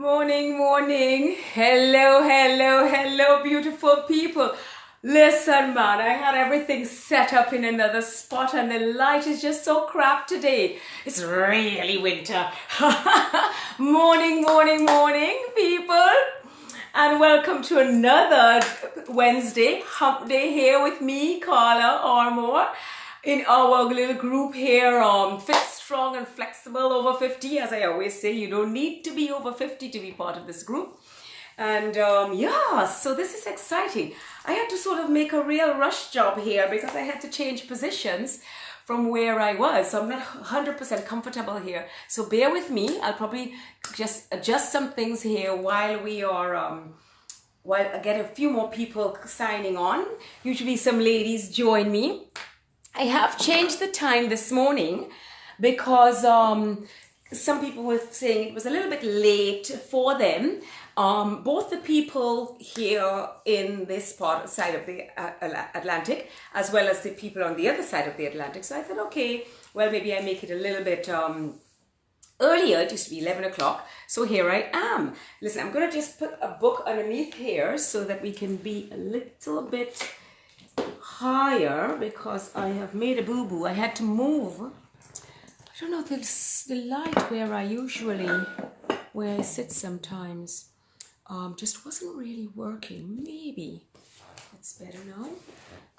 Morning, morning. Hello, hello, hello, beautiful people. Listen, man, I had everything set up in another spot and the light is just so crap today. It's really winter. Morning, morning, morning, people. And welcome to another Wednesday hump day here with me, Carla Armour, in our little group here, Fit, Strong and Flexible over 50. As I always say, you don't need to be over 50 to be part of this group. And yeah, so this is exciting. I had to sort of make a real rush job here because I had to change positions from where I was. So I'm not 100% comfortable here. So bear with me. I'll probably just adjust some things here while we are, while I get a few more people signing on. Usually some ladies join me. I have changed the time this morning because some people were saying it was a little bit late for them. Both the people here in this side of the Atlantic, as well as the people on the other side of the Atlantic. So I thought, okay, well, maybe I make it a little bit earlier. It used to be 11 o'clock. So here I am. Listen, I'm going to just put a book underneath here so that we can be a little bit higher because I have made a boo-boo. I had to move. I don't know, the light where I sit sometimes just wasn't really working. Maybe it's better now.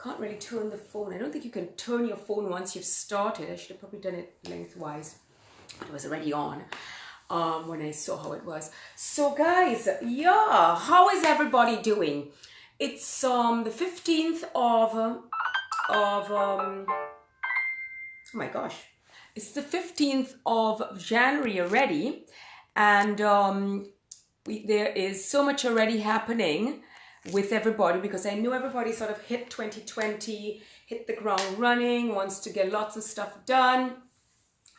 Can't really turn the phone. I don't think you can turn your phone once you've started. I should have probably done it lengthwise. It was already on when I saw how it was. So guys, yeah, how is everybody doing? It's the 15th of oh my gosh, it's the 15th of January already, and there is so much already happening with everybody because I know everybody sort of hit 2020, hit the ground running, wants to get lots of stuff done.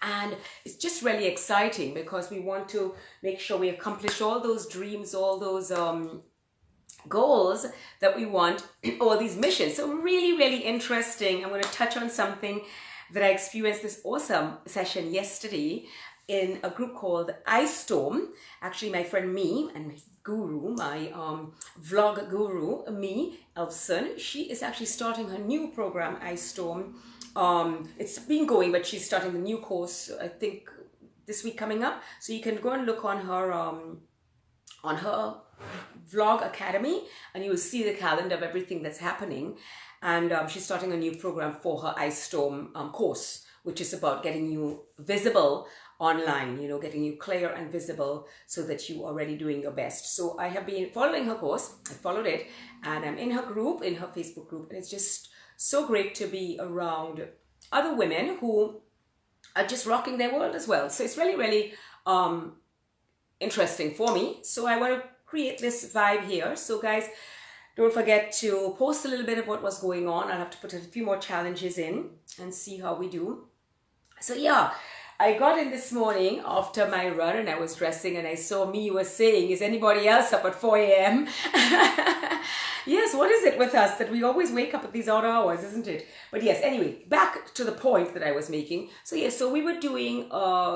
And it's just really exciting because we want to make sure we accomplish all those dreams, all those goals that we want, all these missions. So really, really interesting. I'm going to touch on something that I experienced this awesome session yesterday in a group called Ice Storm. Actually, my friend me and my guru, my vlog guru, me, Elson, she is actually starting her new program, Ice Storm. It's been going, but she's starting the new course, I think, this week coming up. So you can go and look on her vlog academy and you will see the calendar of everything that's happening. And she's starting a new program for her Ice Storm course, which is about getting you visible online, you know, getting you clear and visible so that you are really doing your best. So I have been following her course. I followed it and I'm in her group, in her Facebook group, and it's just so great to be around other women who are just rocking their world as well. So it's really, really interesting for me. So I want to create this vibe here. So guys, don't forget to post a little bit of what was going on. I'll have to put a few more challenges in and see how we do. So yeah, I got in this morning after my run and I was dressing and I saw me was saying, is anybody else up at 4 a.m.? Yes, what is it with us that we always wake up at these odd hours, isn't it? But yes, anyway, back to the point that I was making. So yes, so we were doing,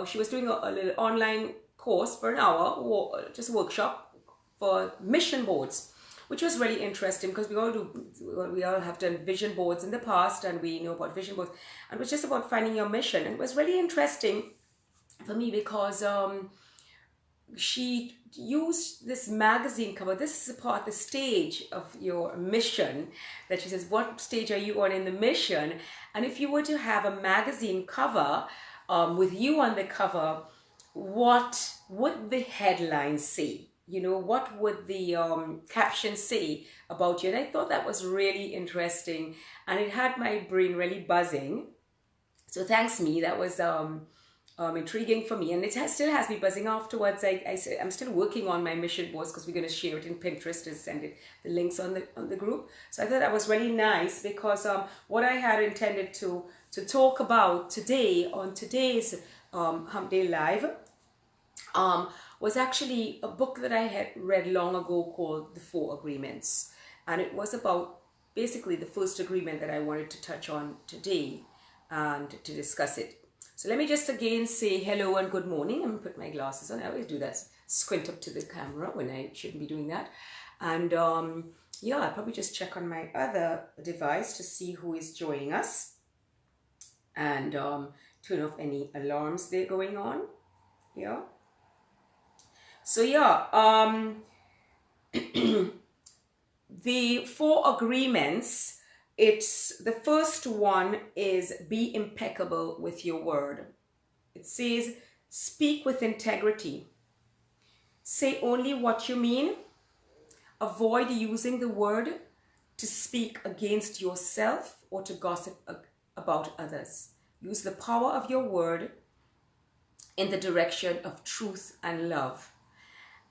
she was doing a little online course for an hour, just a workshop for mission boards, which was really interesting because we all have done vision boards in the past and we know about vision boards, and it was just about finding your mission. And it was really interesting for me because she used this magazine cover. This is the stage of your mission, that she says, what stage are you on in the mission? And if you were to have a magazine cover with you on the cover, what would the headline say? You know, what would the caption say about you? And I thought that was really interesting and it had my brain really buzzing. So thanks me, that was intriguing for me, and it still has me buzzing afterwards. I'm still working on my mission boards because we're going to share it in Pinterest and send it the links on the group. So I thought that was really nice because what I had intended to talk about today on today's Hump Day Live was actually a book that I had read long ago called The 4 Agreements, and it was about basically the first agreement that I wanted to touch on today and to discuss it. So let me just again say hello and good morning. I'm going to put my glasses on. I always do that, squint up to the camera when I shouldn't be doing that. And yeah, I'll probably just check on my other device to see who is joining us. And turn off any alarms they're going on. Yeah. So yeah, the 4 agreements, it's the first one is be impeccable with your word. It says speak with integrity. Say only what you mean. Avoid using the word to speak against yourself or to gossip about others. Use the power of your word in the direction of truth and love.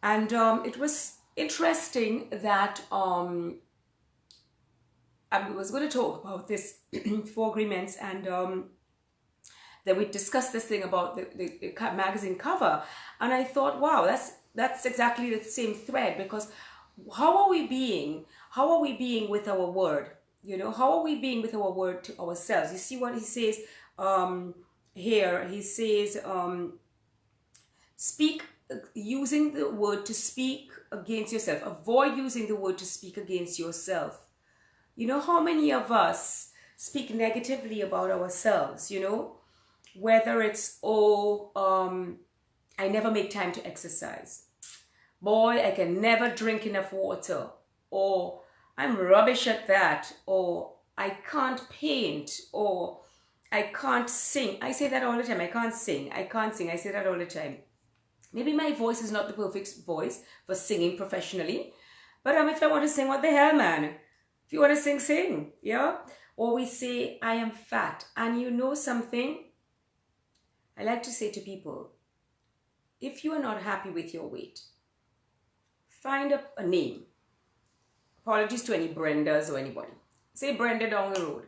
And it was interesting that I was going to talk about this 4 agreements, and then we discussed this thing about the magazine cover, and I thought, wow, that's exactly the same thread, because how are we being with our word? You know, how are we being with our word to ourselves? You see what he says here? He says, speak using the word to speak against yourself. Avoid using the word to speak against yourself. You know, how many of us speak negatively about ourselves, you know? Whether it's, I never make time to exercise. Boy, I can never drink enough water. Or I'm rubbish at that. Or I can't paint. Or I can't sing. I say that all the time. I can't sing. I say that all the time. Maybe my voice is not the perfect voice for singing professionally. But if I want to sing, what the hell, man? If you want to sing, sing. Yeah? Or we say, I am fat. And you know something? I like to say to people, if you are not happy with your weight, find a name. Apologies to any Brendas or anybody. Say Brenda down the road.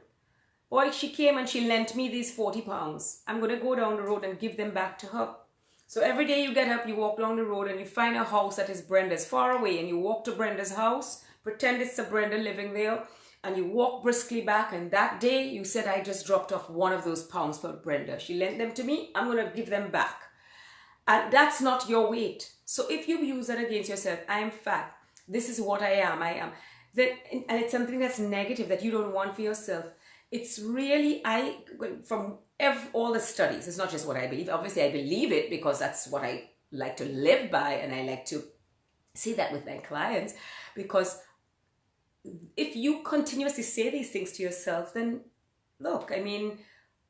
Boy, she came and she lent me these 40 pounds. I'm going to go down the road and give them back to her. So every day you get up, you walk along the road and you find a house that is Brenda's far away, and you walk to Brenda's house, pretend it's a Brenda living there, and you walk briskly back, and that day you said, I just dropped off one of those pounds for Brenda. She lent them to me, I'm going to give them back. And that's not your weight. So if you use that against yourself, I am fat, this is what I am, then, and it's something that's negative that you don't want for yourself. It's really, from all the studies, it's not just what I believe. Obviously, I believe it because that's what I like to live by, and I like to see that with my clients. Because if you continuously say these things to yourself, then look, I mean,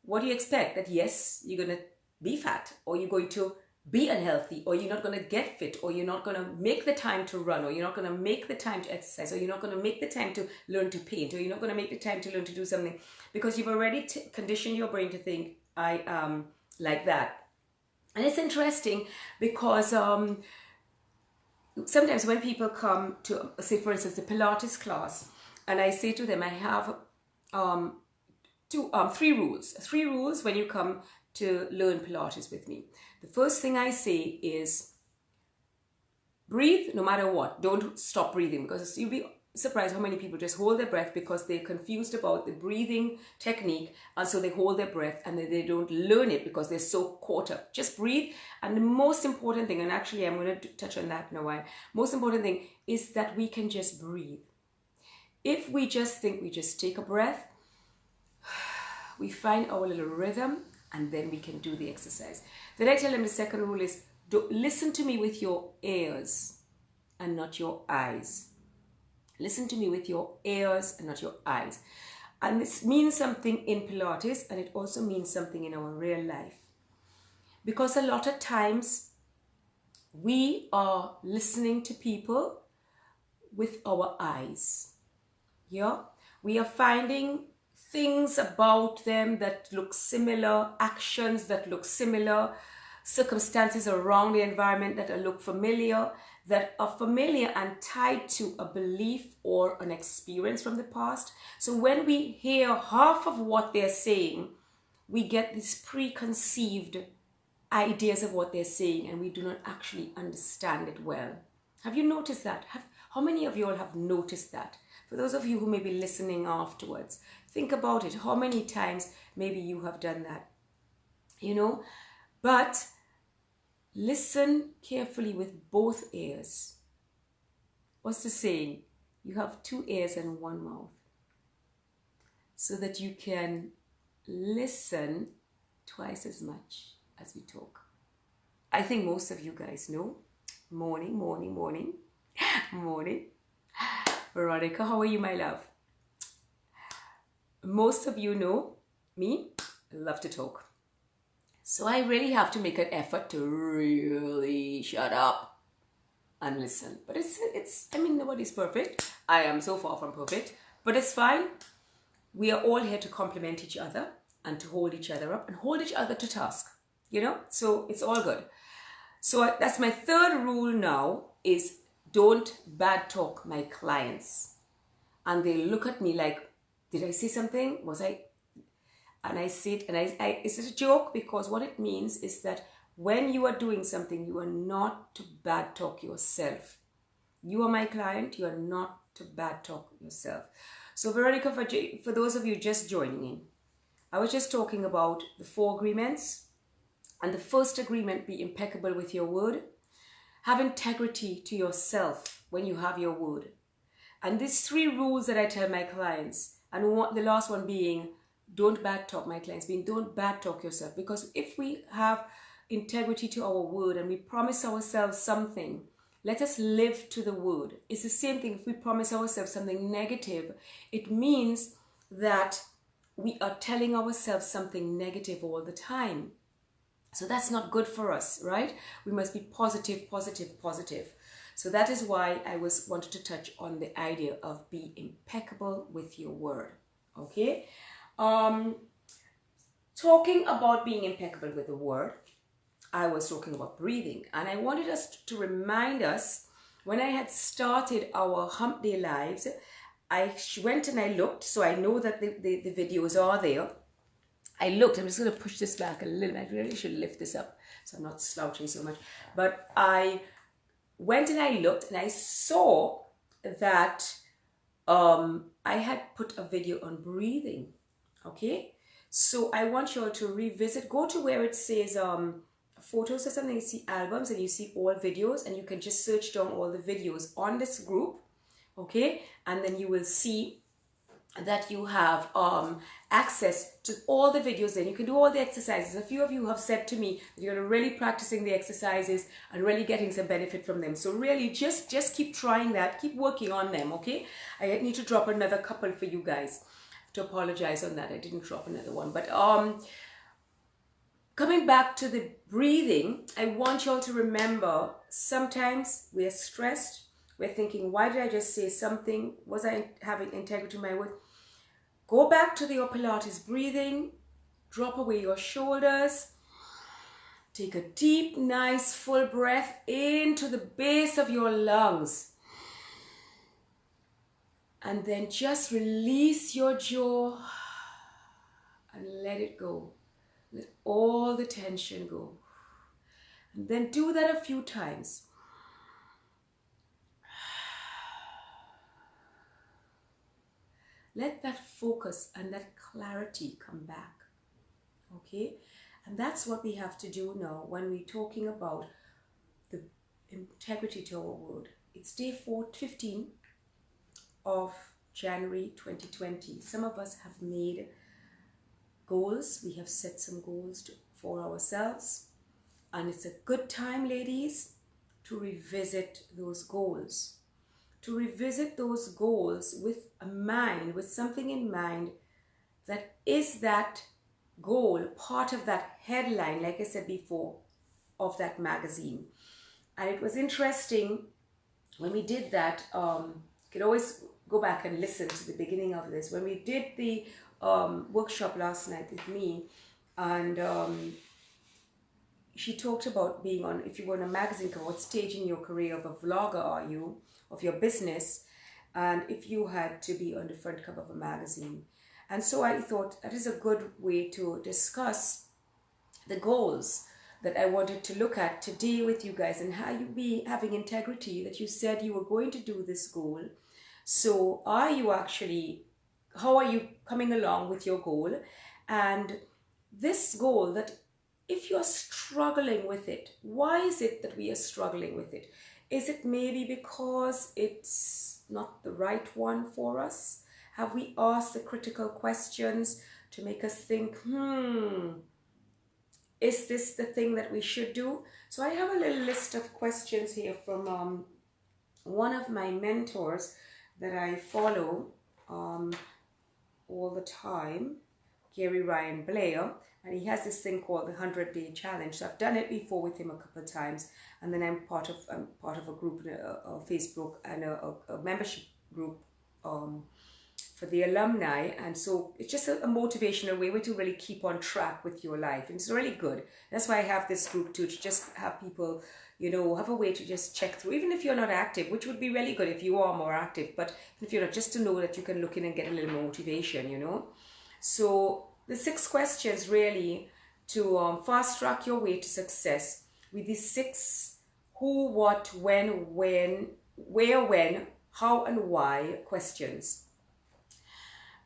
what do you expect? That yes, you're going to be fat, or you're going to be unhealthy, or you're not going to get fit, or you're not going to make the time to run, or you're not going to make the time to exercise, or you're not going to make the time to learn to paint, or you're not going to make the time to learn to do something, because you've already conditioned your brain to think, I am like that. And it's interesting because sometimes when people come to, say for instance, the Pilates class, and I say to them, I have 3 rules when you come to learn Pilates with me. The first thing I say is breathe no matter what. Don't stop breathing, because you'll be surprised how many people just hold their breath because they're confused about the breathing technique, and so they hold their breath and they don't learn it because they're so caught up. Just breathe. And the most important thing, and actually I'm going to touch on that in a while, most important thing is that we can just breathe. If we just think, we just take a breath, we find our little rhythm, and then we can do the exercise. Then I tell them the second rule is, listen to me with your ears and not your eyes. Listen to me with your ears and not your eyes. And this means something in Pilates, and it also means something in our real life. Because a lot of times we are listening to people with our eyes. Yeah? We are finding things about them that look similar, actions that look similar, circumstances around the environment that look familiar, that are familiar and tied to a belief or an experience from the past. So when we hear half of what they're saying, we get these preconceived ideas of what they're saying, and we do not actually understand it well. Have you noticed that? How many of you all have noticed that? For those of you who may be listening afterwards, think about it. How many times maybe you have done that? you know, but listen carefully with both ears. What's the saying? You have 2 ears and 1 mouth, so that you can listen twice as much as we talk. I think most of you guys know. Morning, morning, morning, morning. Veronica, how are you, my love? Most of you know me. I love to talk. So I really have to make an effort to really shut up and listen. But I mean, nobody's perfect. I am so far from perfect, but it's fine. We are all here to complement each other and to hold each other up and hold each other to task, you know? So it's all good. So that's my third rule now, is don't bad talk my clients. And they look at me like, did I say something? Was I? And I say it, and it's a joke, because what it means is that when you are doing something, you are not to bad talk yourself. You are my client, you are not to bad talk yourself. So Veronica, for those of you just joining in, I was just talking about the 4 agreements. And the first agreement, be impeccable with your word. Have integrity to yourself when you have your word. And these 3 rules that I tell my clients, and the last one being, don't bad talk my clients, being don't bad talk yourself. Because if we have integrity to our word and we promise ourselves something, let us live to the word. It's the same thing if we promise ourselves something negative. It means that we are telling ourselves something negative all the time. So that's not good for us, right? We must be positive, positive, positive. So that is why I wanted to touch on the idea of be impeccable with your word. Okay? Talking about being impeccable with the word, I was talking about breathing. And I wanted us to remind us, when I had started our Hump Day Lives, I went and I looked, so I know that the videos are there. I looked, I'm just going to push this back a little bit. I really should lift this up so I'm not slouching so much. But I went and I looked and I saw that I had put a video on breathing. Okay? So I want you all to revisit. Go to where it says photos or something. You see albums and you see all videos, and you can just search down all the videos on this group. Okay? And then you will see that you have access to all the videos. Then you can do all the exercises. A few of you have said to me that you're really practicing the exercises and really getting some benefit from them. So really just keep trying that, keep working on them. Okay, I need to drop another couple for you guys. To apologize on that, I didn't drop another one. But coming back to the breathing, I want you all to remember, sometimes we're stressed, we're thinking, why did I just say something? Was I having integrity in my words? Go back to your Pilates breathing, drop away your shoulders, take a deep, nice, full breath into the base of your lungs. And then just release your jaw and let it go. Let all the tension go. And then do that a few times. Let that focus and that clarity come back. Okay? And that's what we have to do now when we're talking about the integrity to our word. It's day 15 of January 2020. Some of us have made goals. We have set some goals for ourselves. And it's a good time, ladies, to revisit those goals. To revisit those goals with a mind, with something in mind that is that goal, part of that headline, like I said before, of that magazine. And it was interesting when we did that. You can always go back and listen to the beginning of this. When we did the workshop last night with me, and she talked about being on, if you were on a magazine cover, what stage in your career of a vlogger are you, of your business, and if you had to be on the front cover of a magazine. And so I thought that is a good way to discuss the goals that I wanted to look at today with you guys, and how you be having integrity, that you said you were going to do this goal. So are you actually, how are you coming along with your goal? And this goal that if you're struggling with it, why is it that we are struggling with it? Is it maybe because it's not the right one for us? Have we asked the critical questions to make us think, is this the thing that we should do? So I have a little list of questions here from one of my mentors that I follow all the time, Gary Ryan Blair, and he has this thing called the 100-Day Challenge. So I've done it before with him a couple of times, and then I'm part of a group, a Facebook and a membership group for the alumni, and so it's just a motivational way to really keep on track with your life, and it's really good. That's why I have this group too, to just have people, you know, have a way to just check through, even if you're not active, which would be really good if you are more active, but if you're not, just to know that you can look in and get a little more motivation, you know. So the 6 questions really to fast track your way to success with these 6 who, what, when, where, when, how and why questions.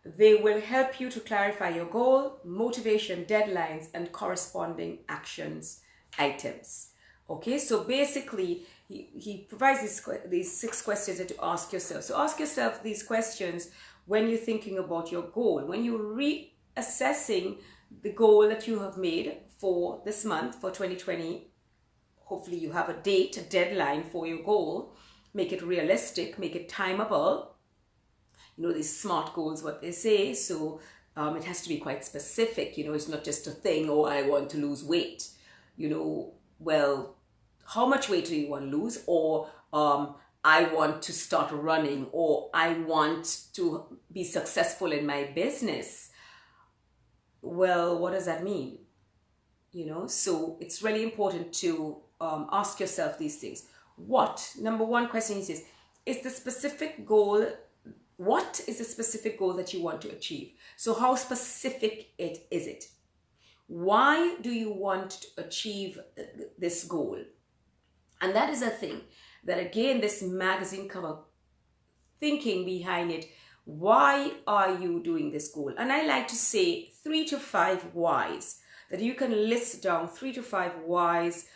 They will help you to clarify your goal, motivation, deadlines, and corresponding actions items. Okay, so basically he provides these 6 questions to ask yourself. So ask yourself these questions when you're thinking about your goal, when you're reassessing the goal that you have made for this month, for 2020. Hopefully you have a date, a deadline for your goal. Make it realistic, make it timeable. You know, these SMART goals, what they say, so it has to be quite specific. You know, it's not just a thing, oh, I want to lose weight. You know, well, how much weight do you want to lose? Or I want to start running, or I want to be successful in my business. Well, what does that mean? You know, so it's really important to ask yourself these things. What? Number 1 question is the specific goal. What is the specific goal that you want to achieve? So how specific is it? Why do you want to achieve this goal? And that is a thing that, again, this magazine cover thinking behind it. Why are you doing this goal? And I like to say 3 to 5 whys, that you can list down 3 to 5 whys.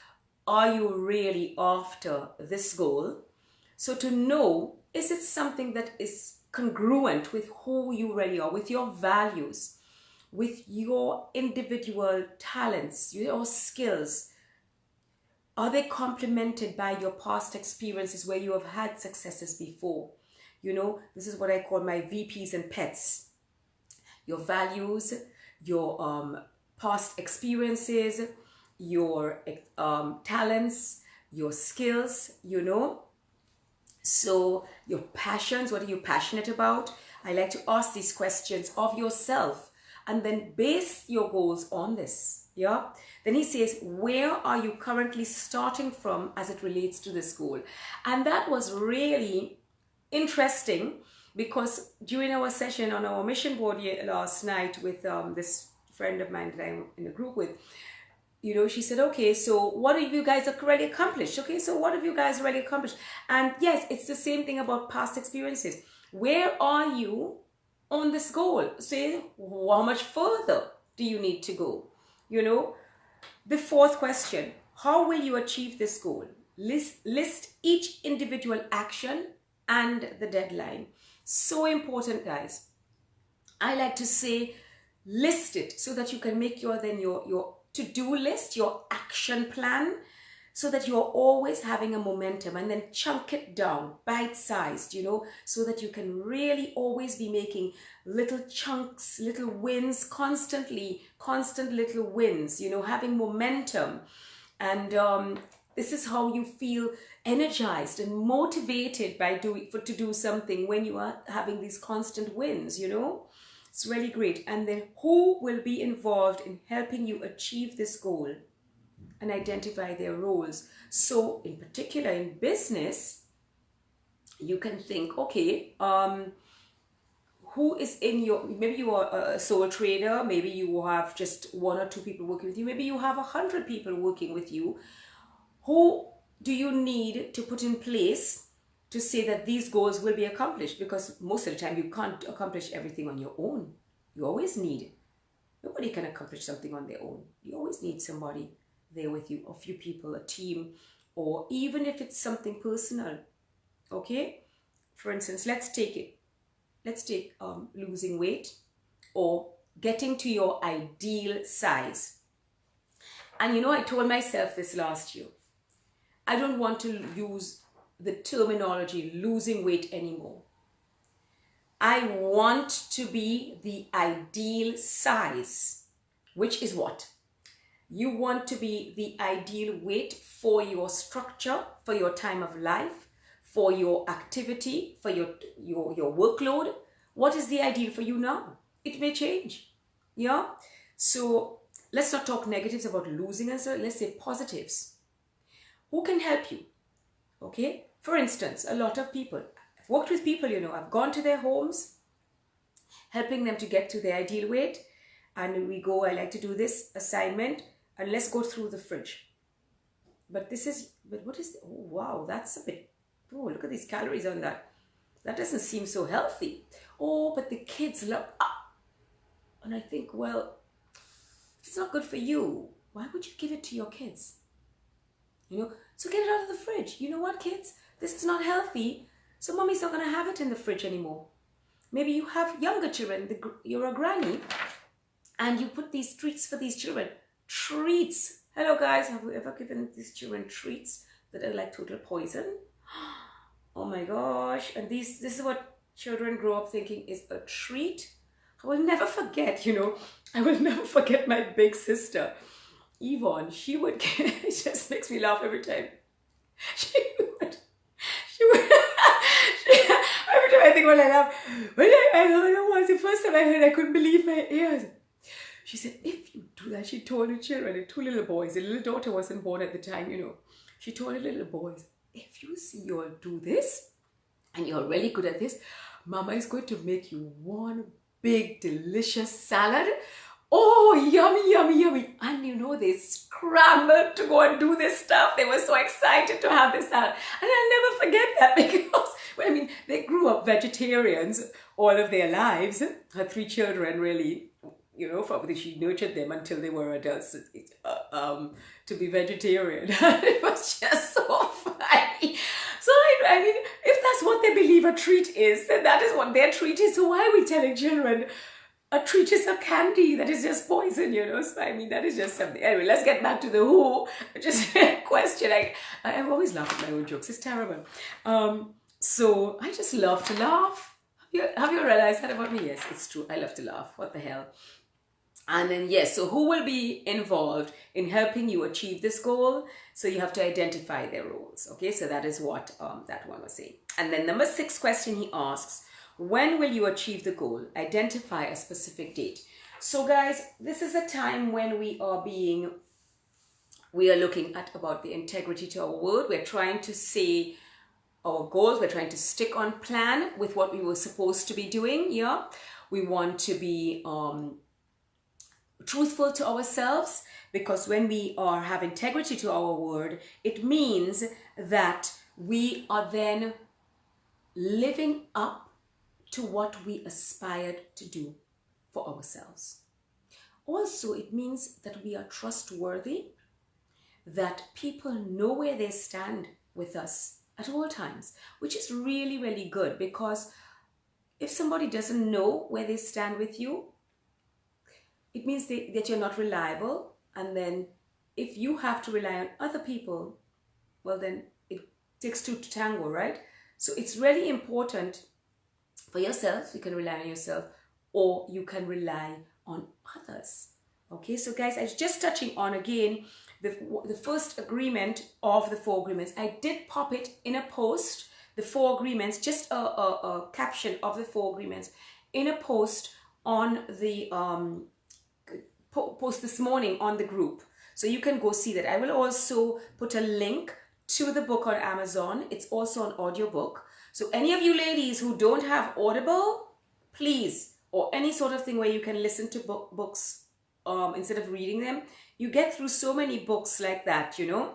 Are you really after this goal? So to know, is it something that is congruent with who you really are, with your values, with your individual talents, your skills? Are they complemented by your past experiences where you have had successes before? You know, this is what I call my VPs and pets. Your values, your past experiences, your talents, your skills, you know. So your passions, what are you passionate about? I like to ask these questions of yourself and then base your goals on this. Yeah. Then he says, where are you currently starting from as it relates to this goal? And that was really interesting, because during our session on our mission board last night with this friend of mine that I'm in a group with, you know, she said, okay, so what have you guys already accomplished? Okay, so what have you guys already accomplished? And yes, it's the same thing about past experiences. Where are you on this goal? Say, how much further do you need to go? You know, the 4th question, how will you achieve this goal? List each individual action and the deadline. So important, guys. I like to say, list it so that you can make your to-do list, your action plan, so that you're always having a momentum, and then chunk it down, bite-sized, you know, so that you can really always be making little chunks, little wins, constant little wins, you know, having momentum. And this is how you feel energized and motivated to do something when you are having these constant wins, you know. It's really great. And then who will be involved in helping you achieve this goal, and identify their roles. So in particular in business, you can think, okay, who is in your, maybe you are a sole trader, maybe you have just 1 or 2 people working with you, maybe you have 100 people working with you. Who do you need to put in place to say that these goals will be accomplished? Because most of the time you can't accomplish everything on your own. You always need Nobody can accomplish something on their own. You always need somebody there with you, a few people, a team, or even if it's something personal. Okay? For instance, let's take losing weight or getting to your ideal size. And you know, I told myself this last year. I don't want to use the terminology losing weight anymore. I want to be the ideal size, which is what? You want to be the ideal weight for your structure, for your time of life, for your activity, for your workload. What is the ideal for you now? It may change. Yeah? So let's not talk negatives about losing and so let's say positives. Who can help you? Okay? For instance, a lot of people, I've worked with people, you know, I've gone to their homes, helping them to get to their ideal weight. And we go, I like to do this assignment, and let's go through the fridge. But what is, oh wow, that's a bit, oh, look at these calories on that. That doesn't seem so healthy. Oh, but the kids love, and I think, well, if it's not good for you, why would you give it to your kids? You know, so get it out of the fridge. You know what, kids? This is not healthy, so mommy's not going to have it in the fridge anymore. Maybe you have younger children, you're a granny, and you put these treats for these children. Treats. Hello guys, have you ever given these children treats that are like total poison? Oh my gosh. And this is what children grow up thinking is a treat. I will never forget, you know, I will never forget my big sister, Yvonne. She would get, it just makes me laugh every time. She would every time I think about that, when I heard it was the first time I heard, I couldn't believe my ears. She said, if you do that, she told the children, the two little boys, the little daughter wasn't born at the time, you know. She told the little boys, if you see you all do this, and you're really good at this, Mama is going to make you one big, delicious salad. Oh, yummy, yummy, yummy. And you know, they scrambled to go and do this stuff. They were so excited to have this salad. And I'll never forget that because, well, I mean, they grew up vegetarians all of their lives. Her three children really, you know, probably she nurtured them until they were adults to be vegetarian. It was just so funny. So, I mean, if that's what they believe a treat is, then that is what their treat is. So why are we telling children a treat is a candy that is just poison, you know? So, I mean, that is just something. Anyway, let's get back to the who. Just a question. I've always laughed at my own jokes. It's terrible. So I just love to laugh. Have you realized that about me? Yes, it's true. I love to laugh. What the hell? And then, yes, so who will be involved in helping you achieve this goal? So you have to identify their roles. Okay, so that is what that one was saying. And then number 6 question he asks, when will you achieve the goal? Identify a specific date. So guys, this is a time when we are looking at about the integrity to our word. We're trying to say our goals. We're trying to stick on plan with what we were supposed to be doing. Yeah, we want to be truthful to ourselves, because when we have integrity to our word, it means that we are then living up to what we aspired to do for ourselves. Also, it means that we are trustworthy, that people know where they stand with us at all times, which is really, really good, because if somebody doesn't know where they stand with you, it means that you're not reliable. And then if you have to rely on other people, well, then it takes two to tango, right? So it's really important for yourself. You can rely on yourself, or you can rely on others. Okay, so guys, I was just touching on again the first agreement of the 4 agreements. I did pop it in a post, the 4 agreements, just a caption of the 4 agreements in a post on the post this morning on the group, so you can go see that. I will also put a link to the book on Amazon. It's also an audiobook, so any of you ladies who don't have Audible, please, or any sort of thing where you can listen to books instead of reading them, you get through so many books like that, you know,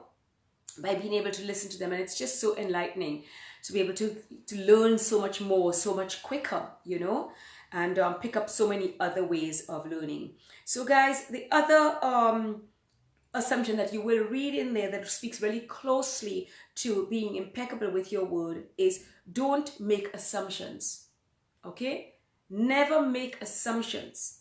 by being able to listen to them, and it's just so enlightening to be able to learn so much more, so much quicker, you know. and pick up so many other ways of learning. So guys, the other assumption that you will read in there that speaks really closely to being impeccable with your word is don't make assumptions. Okay? Never make assumptions.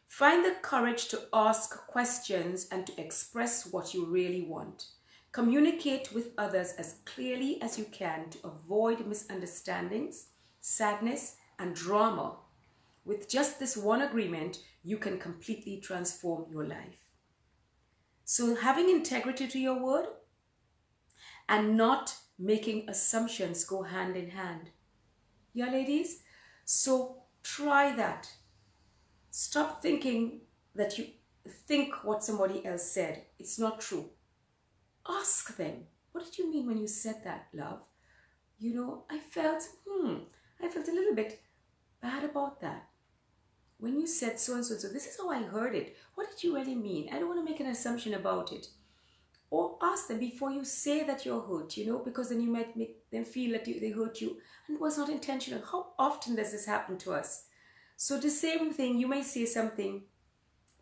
Find the courage to ask questions and to express what you really want. Communicate with others as clearly as you can to avoid misunderstandings, sadness, and drama. With just this one agreement, you can completely transform your life. So having integrity to your word and not making assumptions go hand in hand. Yeah, ladies? So try that. Stop thinking that you think what somebody else said. It's not true. Ask them, what did you mean when you said that, love? You know, I felt a little bit bad about that. When you said so and so, so this is how I heard it. What did you really mean? I don't want to make an assumption about it. Or ask them before you say that you're hurt, you know, because then you might make them feel that they hurt you and it was not intentional. How often does this happen to us? So the same thing, you may say something,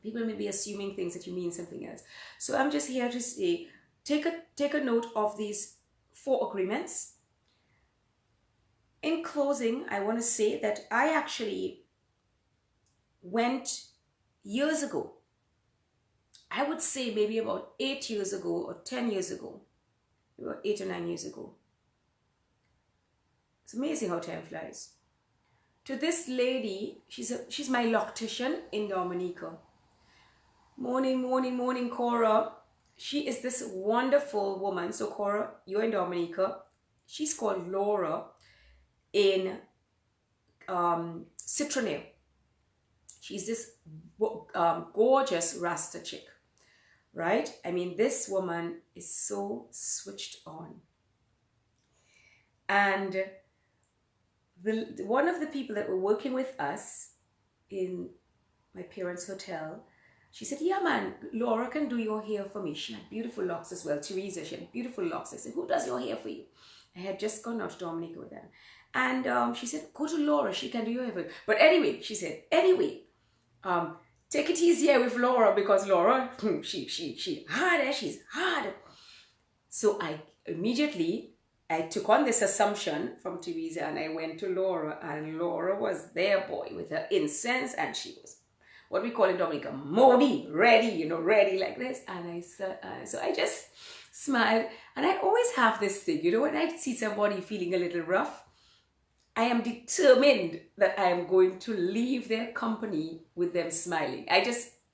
people may be assuming things that you mean something else. So I'm just here to say, take a note of these 4 agreements. In closing, I want to say that I actually went years ago. I would say maybe about 8 years ago or 10 years ago, about 8 or 9 years ago. It's amazing how time flies. To this lady, she's my loctician in Dominica. Morning, Cora. She is this wonderful woman. So Cora, you're in Dominica. She's called Laura in Citronelle. She's this gorgeous Rasta chick, right? I mean, this woman is so switched on. And one of the people that were working with us in my parents' hotel, she said, yeah, man, Laura can do your hair for me. She had beautiful locks as well. Teresa, she had beautiful locks. I said, who does your hair for you? I had just gone out to Dominica with them. And she said, go to Laura. She can do your hair for you. But anyway, she said, take it easier with Laura because Laura, she hard, she's hard. So I took on this assumption from Teresa and I went to Laura, and Laura was there, boy, with her incense, and she was what we call in Dominica, modi, ready, you know, ready like this. And I said, so I just smiled, and I always have this thing, you know, when I see somebody feeling a little rough, I am determined that I am going to leave their company with them smiling.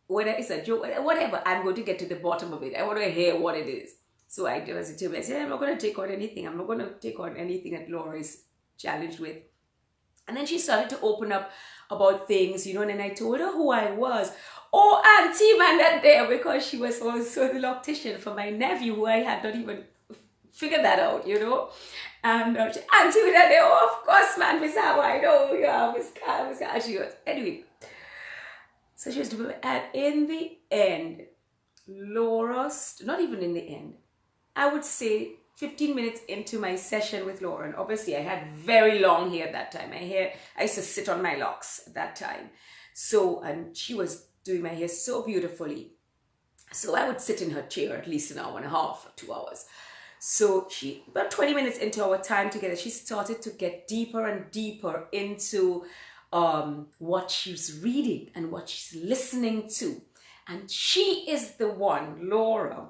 Whether it's a joke, whatever, I'm going to get to the bottom of it. I want to hear what it is. So I was determined. I said, I'm not going to take on anything. I'm not going to take on anything that Laura is challenged with. And then she started to open up about things, you know, and then I told her who I was. Oh, Auntie man, that there, because she was also the loctician for my nephew, who I had not even figured that out, you know. And Auntie with that there, oh, of course, man, Miss How I know, yeah, Miss Carla. She was, anyway. So she was doing, and in the end, Laura, not even in the end, I would say 15 minutes into my session with Laura, and obviously I had very long hair at that time. I used to sit on my locks at that time. So, and she was doing my hair so beautifully. So I would sit in her chair at least an hour and a half, 2 hours. So about 20 minutes into our time together, she started to get deeper and deeper into what she's reading and what she's listening to. And she is the one, Laura,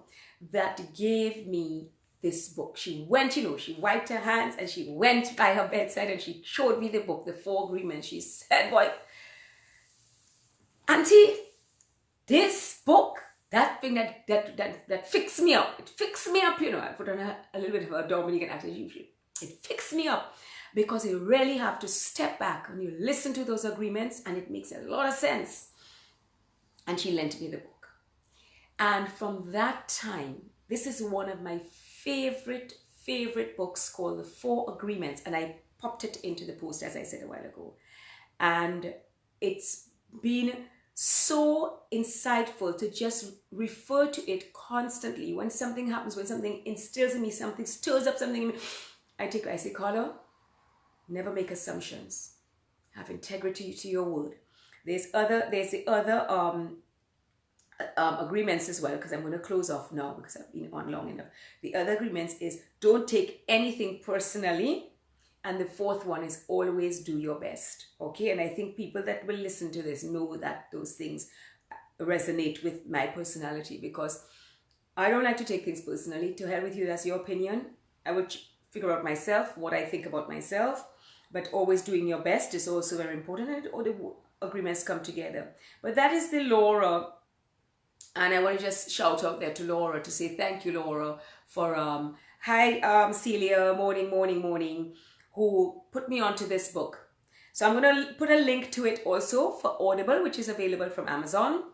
that gave me this book. She went, you know, she wiped her hands and she went by her bedside and she showed me the book, The 4 Agreements. She said, boy, Auntie, this book, that thing that fixed me up. It fixed me up, you know. I put on a little bit of a Dominican accent. It fixed me up because you really have to step back and you listen to those agreements and it makes a lot of sense. And she lent me the book. And from that time, this is one of my favorite books called The 4 Agreements. And I popped it into the post, as I said a while ago. And it's been so insightful to just refer to it constantly. When something happens, when something instills in me, something stirs up something in me, I say, Carla, never make assumptions. Have integrity to your word. There's the other agreements as well, because I'm going to close off now because I've been on long enough. The other agreements is don't take anything personally. And the fourth one is always do your best. Okay. And I think people that will listen to this know that those things resonate with my personality, because I don't like to take things personally. To hell with you, that's your opinion. I would figure out myself, what I think about myself, but always doing your best is also very important, and all the agreements come together. But that is the Laura, and I want to just shout out there to Laura to say thank you, Laura, for hi Celia, morning, who put me onto this book. So I'm going to put a link to it also for Audible, which is available from Amazon.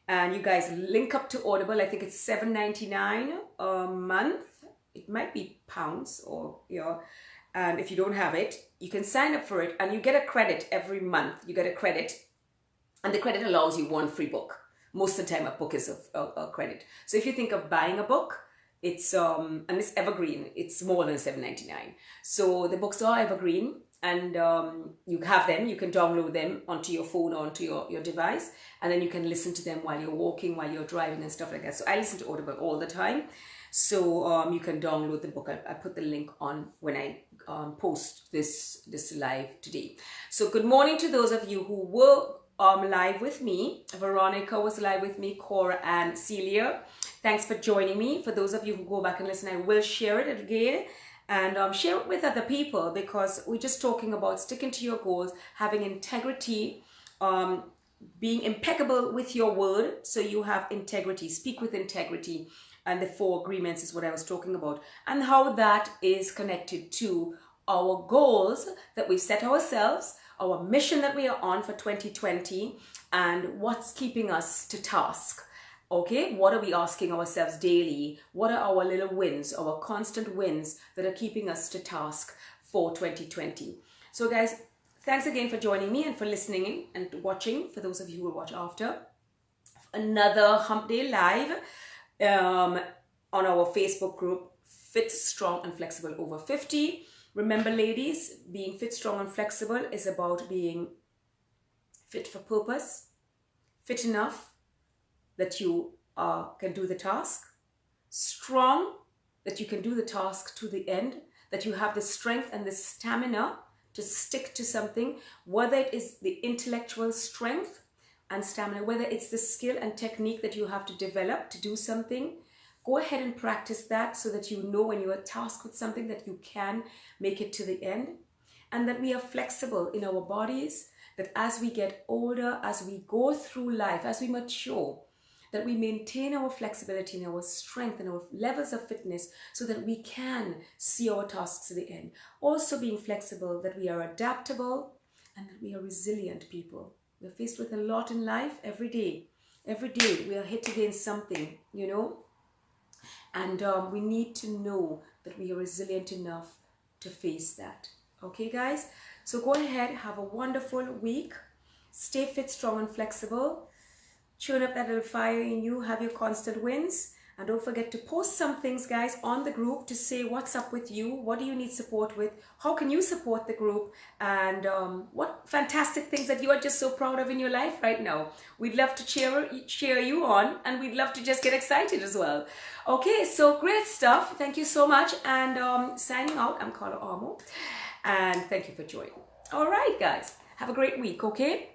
And you guys link up to Audible. I think it's $7.99 a month. It might be pounds, or and if you don't have it, you can sign up for it and you get a credit every month. You get a credit, and the credit allows you one free book. Most of the time a book is a credit. So if you think of buying a book, it's and it's evergreen, it's more than $7.99. So the books are evergreen, and you have them, you can download them onto your phone or onto your device, and then you can listen to them while you're walking, while you're driving and stuff like that. So I listen to Audible all the time. So you can download the book. I put the link on when I post this live today. So good morning to those of you who were live with me. Veronica was live with me, Cora and Celia. Thanks for joining me. For those of you who go back and listen, I will share it again and share it with other people, because we're just talking about sticking to your goals, having integrity, being impeccable with your word. So you have integrity, speak with integrity. And the 4 agreements is what I was talking about, and how that is connected to our goals that we've set ourselves, our mission that we are on for 2020, and what's keeping us to task. Okay, what are we asking ourselves daily? What are our little wins, our constant wins that are keeping us to task for 2020? So guys, thanks again for joining me and for listening in and watching, for those of you who will watch after. Another Hump Day Live on our Facebook group, Fit, Strong and Flexible Over 50. Remember, ladies, being fit, strong and flexible is about being fit for purpose, fit enough that you can do the task, strong that you can do the task to the end, that you have the strength and the stamina to stick to something, whether it is the intellectual strength and stamina, whether it's the skill and technique that you have to develop to do something. Go ahead and practice that, so that you know when you are tasked with something that you can make it to the end, and that we are flexible in our bodies, that as we get older, as we go through life, as we mature, that we maintain our flexibility and our strength and our levels of fitness, so that we can see our tasks to the end. Also being flexible, that we are adaptable and that we are resilient people. We're faced with a lot in life every day. Every day we are hit against something, and we need to know that we are resilient enough to face that. Okay, guys? So go ahead, have a wonderful week. Stay fit, strong, and flexible. Tune up that little fire in you. Have your constant wins. And don't forget to post some things, guys, on the group to say what's up with you. What do you need support with? How can you support the group? And what fantastic things that you are just so proud of in your life right now. We'd love to cheer you on, and we'd love to just get excited as well. Okay, so great stuff. Thank you so much. And signing out, I'm Carla Armour. And thank you for joining. All right, guys. Have a great week, okay?